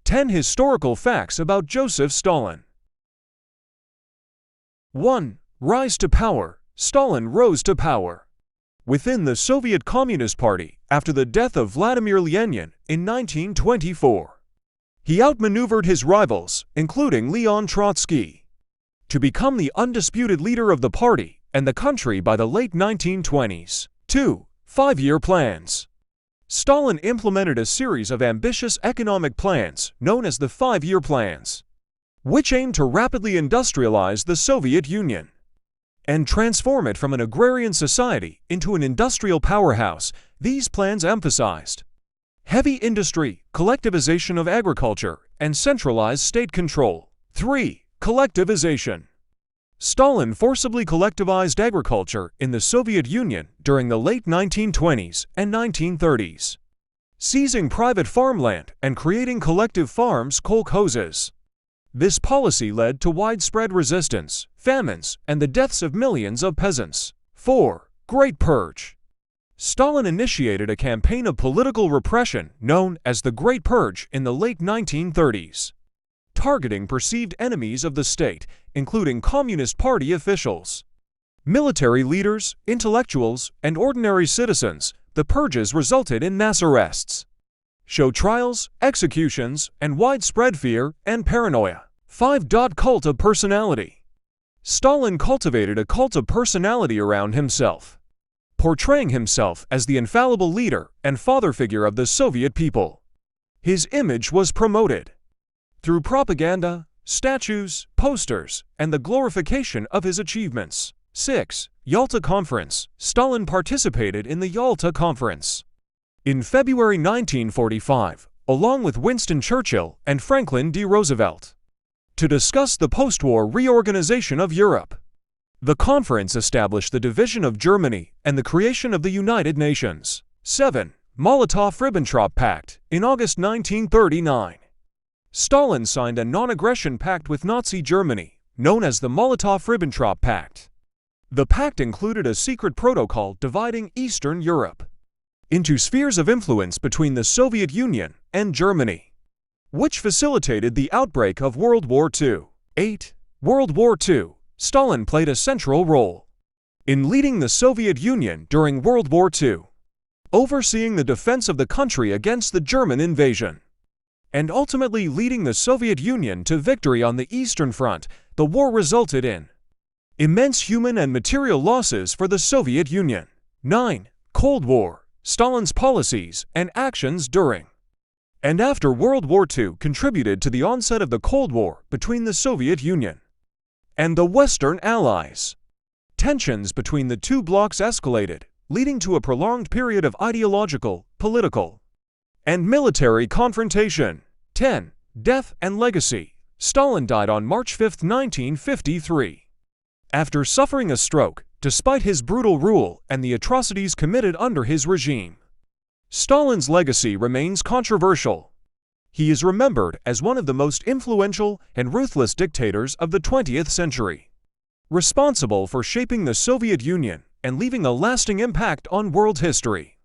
10 Historical Facts about Joseph Stalin. 1. Rise to power. Stalin rose to power within the Soviet Communist Party after the death of Vladimir Lenin in 1924. He outmaneuvered his rivals, including Leon Trotsky, to become the undisputed leader of the party and the country by the late 1920s. 2. Five-year plans. Stalin implemented a series of ambitious economic plans known as the Five-Year Plans, which aimed to rapidly industrialize the Soviet Union and transform it from an agrarian society into an industrial powerhouse. These plans emphasized heavy industry, collectivization of agriculture, and centralized state control. 3. Collectivization. Stalin forcibly collectivized agriculture in the Soviet Union during the late 1920s and 1930s, seizing private farmland and creating collective farms, kolkhozes. This policy led to widespread resistance, famines, and the deaths of millions of peasants. 4. Great Purge. Stalin initiated a campaign of political repression known as the Great Purge in the late 1930s, targeting perceived enemies of the state, including Communist Party officials, military leaders, intellectuals, and ordinary citizens. The purges resulted in mass arrests, show trials, executions, and widespread fear and paranoia. 5. Cult of personality. Stalin cultivated a cult of personality around himself, portraying himself as the infallible leader and father figure of the Soviet people. His image was promoted through propaganda, statues, posters, and the glorification of his achievements. 6. Yalta Conference. Stalin participated in the Yalta Conference in February 1945, along with Winston Churchill and Franklin D. Roosevelt, to discuss the post-war reorganization of Europe. The conference established the division of Germany and the creation of the United Nations. 7. Molotov-Ribbentrop Pact. In August 1939, Stalin signed a non-aggression pact with Nazi Germany, known as the Molotov-Ribbentrop Pact. The pact included a secret protocol dividing Eastern Europe into spheres of influence between the Soviet Union and Germany, which facilitated the outbreak of World War II. 8. World War II. Stalin played a central role in leading the Soviet Union during World War II, overseeing the defense of the country against the German invasion, and ultimately leading the Soviet Union to victory on the Eastern Front. The war resulted in immense human and material losses for the Soviet Union. 9. Cold War. Stalin's policies and actions during and after World War II contributed to the onset of the Cold War between the Soviet Union and the Western Allies. Tensions between the two blocs escalated, leading to a prolonged period of ideological, political, and military confrontation. 10. Death and legacy. Stalin died on March 5, 1953, after suffering a stroke, despite his brutal rule and the atrocities committed under his regime. Stalin's legacy remains controversial. He is remembered as one of the most influential and ruthless dictators of the 20th century, responsible for shaping the Soviet Union and leaving a lasting impact on world history.